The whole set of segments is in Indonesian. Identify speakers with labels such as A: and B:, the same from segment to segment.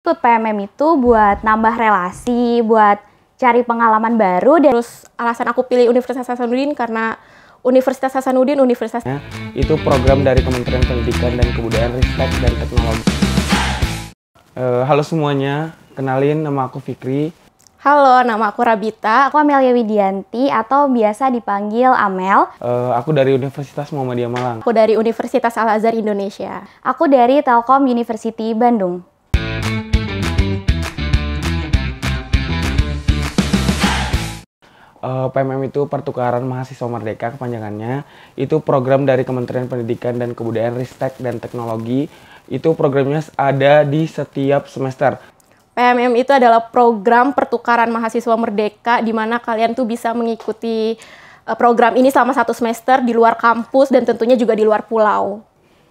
A: Ikut PMM itu buat nambah relasi, buat cari pengalaman baru. Dan
B: Terus alasan aku pilih Universitas Hasanuddin karena Universitas Hasanuddin
C: itu program dari Kementerian Pendidikan dan Kebudayaan, Ristek dan Teknologi. Halo semuanya, kenalin nama aku Fikri.
B: Halo, nama aku Rabita.
A: Aku Amelia Widianti atau biasa dipanggil Amel.
C: Aku dari Universitas Muhammadiyah Malang.
B: Aku dari Universitas Al-Azhar Indonesia.
A: Aku dari Telkom University Bandung.
C: PMM itu Pertukaran Mahasiswa Merdeka kepanjangannya. Itu program dari Kementerian Pendidikan dan Kebudayaan, Ristek dan Teknologi. Itu programnya ada di setiap semester.
B: PMM itu adalah program pertukaran mahasiswa merdeka di mana kalian tuh bisa mengikuti program ini selama 1 semester di luar kampus dan tentunya juga di luar pulau.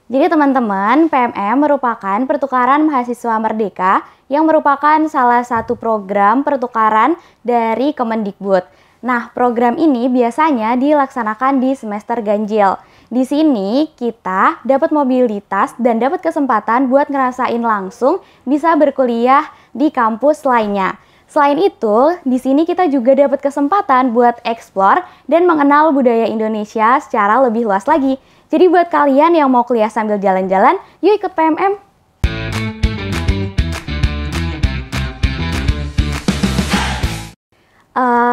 A: Jadi teman-teman, PMM merupakan pertukaran mahasiswa merdeka yang merupakan salah satu program pertukaran dari Kemendikbud. Nah, program ini biasanya dilaksanakan di semester ganjil. Di sini kita dapat mobilitas dan dapat kesempatan buat ngerasain langsung bisa berkuliah di kampus lainnya. Selain itu, di sini kita juga dapat kesempatan buat eksplor dan mengenal budaya Indonesia secara lebih luas lagi. Jadi buat kalian yang mau kuliah sambil jalan-jalan, yuk ikut PMM.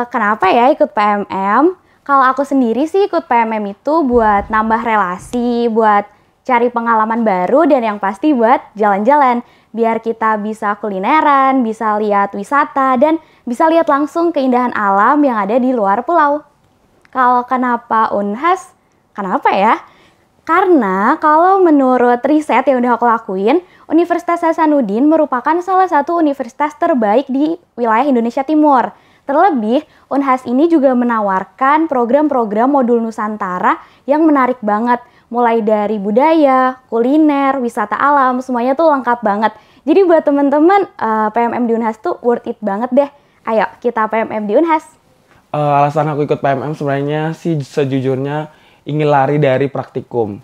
A: Kenapa ya ikut PMM? Kalau aku sendiri sih ikut PMM itu buat nambah relasi, buat cari pengalaman baru, dan yang pasti buat jalan-jalan. Biar kita bisa kulineran, bisa lihat wisata, dan bisa lihat langsung keindahan alam yang ada di luar pulau. Kalau kenapa Unhas? Kenapa ya? Karena kalau menurut riset yang udah aku lakuin, Universitas Hasanuddin merupakan salah satu universitas terbaik di wilayah Indonesia Timur. Terlebih, Unhas ini juga menawarkan program-program modul Nusantara yang menarik banget. Mulai dari budaya, kuliner, wisata alam, semuanya tuh lengkap banget. Jadi buat teman-teman, PMM di Unhas tuh worth it banget deh. Ayo, kita PMM di Unhas.
C: Alasan aku ikut PMM sebenarnya sih sejujurnya ingin lari dari praktikum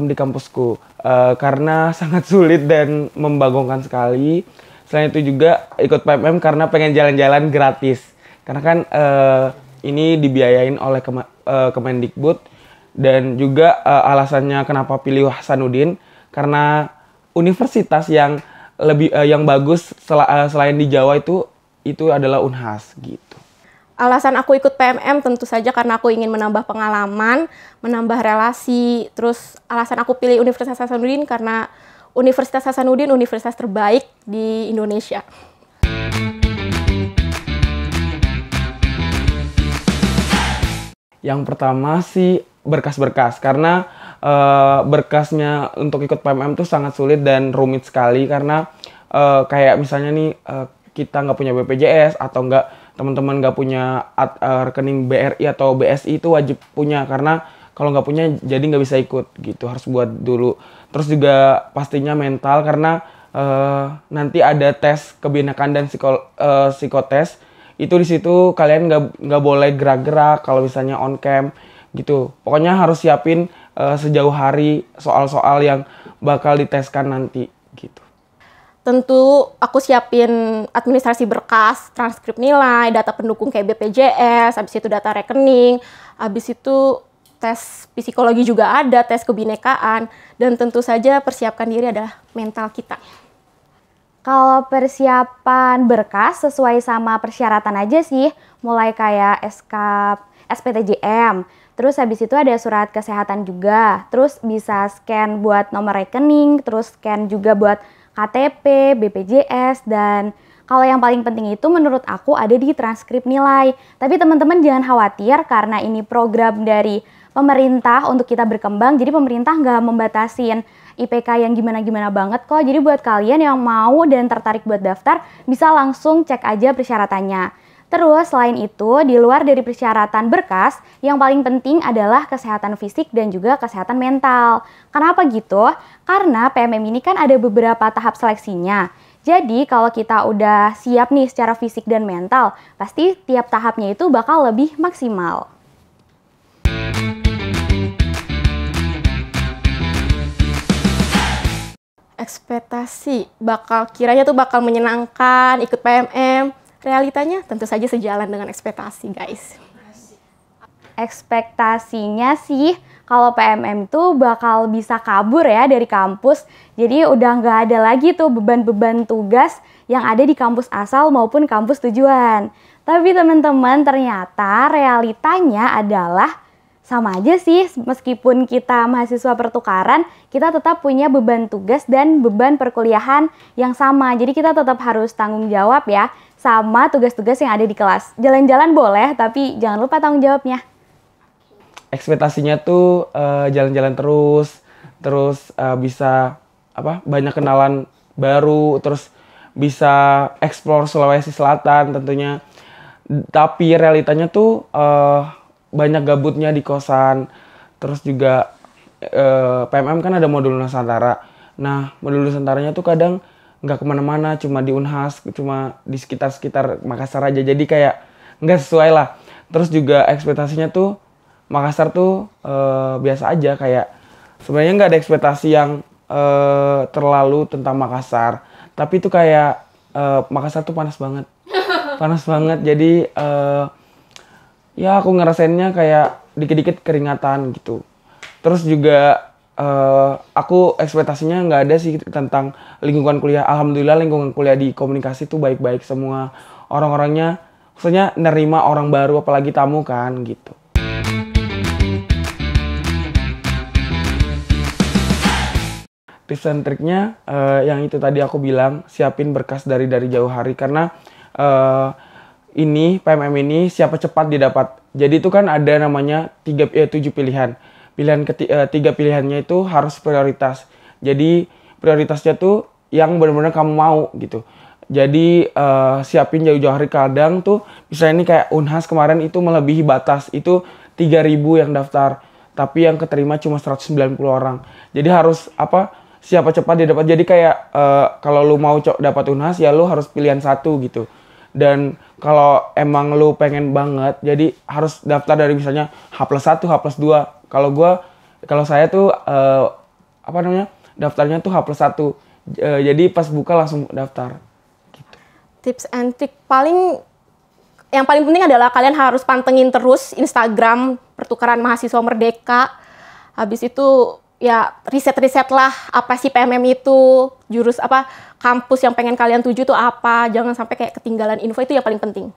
C: di kampusku. Karena sangat sulit dan membagongkan sekali. Selain itu juga ikut PMM karena pengen jalan-jalan gratis. Karena kan ini dibiayain oleh Kemendikbud. Dan juga alasannya kenapa pilih Hasanuddin karena universitas yang yang bagus selain di Jawa itu adalah Unhas gitu.
B: Alasan aku ikut PMM tentu saja karena aku ingin menambah pengalaman, menambah relasi. Terus alasan aku pilih Universitas Hasanuddin karena Universitas Hasanuddin universitas terbaik di Indonesia.
C: Yang pertama sih berkas-berkas, karena berkasnya untuk ikut PMM tuh sangat sulit dan rumit sekali karena kayak misalnya nih kita nggak punya BPJS atau teman-teman nggak punya rekening BRI atau BSI itu wajib punya, karena kalau nggak punya jadi nggak bisa ikut gitu, harus buat dulu. Terus juga pastinya mental karena nanti ada tes kebinekaan dan psikotes. Itu di situ kalian nggak boleh gerak-gerak kalau misalnya on cam gitu. Pokoknya harus siapin sejauh hari soal-soal yang bakal diteskan nanti gitu.
B: Tentu aku siapin administrasi berkas, transkrip nilai, data pendukung kayak BPJS, habis itu data rekening, habis itu tes psikologi juga ada, tes kebinekaan, dan tentu saja persiapkan diri adalah mental kita.
A: Kalau persiapan berkas sesuai sama persyaratan aja sih, mulai kayak SPTJM, terus habis itu ada surat kesehatan juga, terus bisa scan buat nomor rekening, terus scan juga buat KTP, BPJS, dan kalau yang paling penting itu menurut aku ada di transkrip nilai. Tapi teman-teman jangan khawatir karena ini program dari pemerintah untuk kita berkembang, jadi pemerintah nggak membatasin IPK yang gimana-gimana banget kok. Jadi buat kalian yang mau dan tertarik buat daftar, bisa langsung cek aja persyaratannya. Terus selain itu, di luar dari persyaratan berkas, yang paling penting adalah kesehatan fisik dan juga kesehatan mental. Kenapa gitu? Karena PMM ini kan ada beberapa tahap seleksinya. Jadi kalau kita udah siap nih secara fisik dan mental, pasti tiap tahapnya itu bakal lebih maksimal.
B: Ekspektasi kiranya tuh bakal menyenangkan, ikut PMM. Realitanya tentu saja sejalan dengan ekspektasi, guys.
A: Ekspektasinya sih kalau PMM tuh bakal bisa kabur ya dari kampus. Jadi udah nggak ada lagi tuh beban-beban tugas yang ada di kampus asal maupun kampus tujuan. Tapi teman-teman, ternyata realitanya adalah sama aja sih, meskipun kita mahasiswa pertukaran, kita tetap punya beban tugas dan beban perkuliahan yang sama. Jadi kita tetap harus tanggung jawab ya sama tugas-tugas yang ada di kelas. Jalan-jalan boleh, tapi jangan lupa tanggung jawabnya.
C: Ekspektasinya tuh jalan-jalan terus bisa banyak kenalan baru, terus bisa explore Sulawesi Selatan tentunya. Tapi realitanya tuh banyak gabutnya di kosan. Terus juga PMM kan ada modul Nusantara. Nah, modul Nusantaranya tuh kadang nggak kemana-mana, cuma di Unhas, cuma di sekitar Makassar aja. Jadi kayak nggak sesuai lah. Terus juga ekspektasinya tuh Makassar tuh biasa aja, kayak sebenarnya nggak ada ekspektasi yang terlalu tentang Makassar. Tapi itu kayak Makassar tuh panas banget. Panas banget, jadi ya aku ngerasainnya kayak dikit-dikit keringatan gitu. Terus juga aku ekspektasinya nggak ada sih tentang lingkungan kuliah. Alhamdulillah lingkungan kuliah di komunikasi tuh baik-baik semua. Orang-orangnya, maksudnya nerima orang baru apalagi tamu kan gitu. Tips and triknya yang itu tadi aku bilang, siapin berkas dari jauh hari, karena ini PMM ini siapa cepat didapat. Jadi itu kan ada namanya 7 pilihan. Tiga pilihannya itu harus prioritas. Jadi prioritasnya tuh yang benar-benar kamu mau gitu. Jadi siapin jauh-jauh hari. Kadang tuh misalnya ini kayak Unhas kemarin itu melebihi batas. Itu 3.000 yang daftar. Tapi yang keterima cuma 190 orang. Jadi harus siapa cepat didapat. Jadi kayak kalau lu mau dapat Unhas ya lu harus pilihan satu gitu. Dan kalau emang lu pengen banget, jadi harus daftar dari misalnya H+1, H+2. Kalau saya tuh daftarnya tuh H+1. Jadi pas buka langsung daftar. Gitu.
B: Tips and trick yang paling penting adalah kalian harus pantengin terus Instagram Pertukaran Mahasiswa Merdeka. Habis itu ya riset-riset lah apa sih PMM itu, kampus yang pengen kalian tuju tuh apa, jangan sampai kayak ketinggalan info, itu yang paling penting.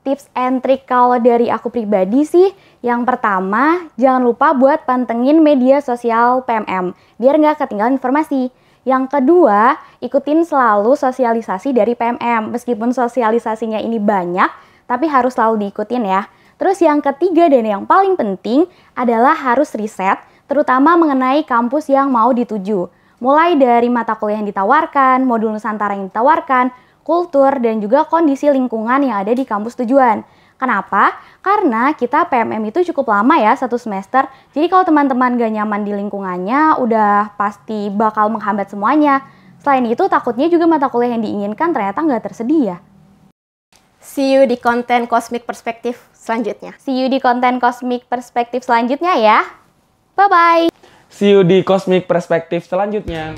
A: Tips and trick kalau dari aku pribadi sih, yang pertama jangan lupa buat pantengin media sosial PMM biar nggak ketinggalan informasi. Yang kedua, ikutin selalu sosialisasi dari PMM, meskipun sosialisasinya ini banyak, tapi harus selalu diikutin ya. Terus yang ketiga dan yang paling penting adalah harus riset, terutama mengenai kampus yang mau dituju. Mulai dari mata kuliah yang ditawarkan, modul Nusantara yang ditawarkan, kultur, dan juga kondisi lingkungan yang ada di kampus tujuan. Kenapa? Karena kita PMM itu cukup lama ya, 1 semester. Jadi kalau teman-teman gak nyaman di lingkungannya, udah pasti bakal menghambat semuanya. Selain itu, takutnya juga mata kuliah yang diinginkan ternyata nggak tersedia.
B: See you di konten Cosmic Perspektif selanjutnya.
A: See you di konten Cosmic Perspektif selanjutnya ya. Bye-bye.
C: See you di Cosmic Perspektif selanjutnya.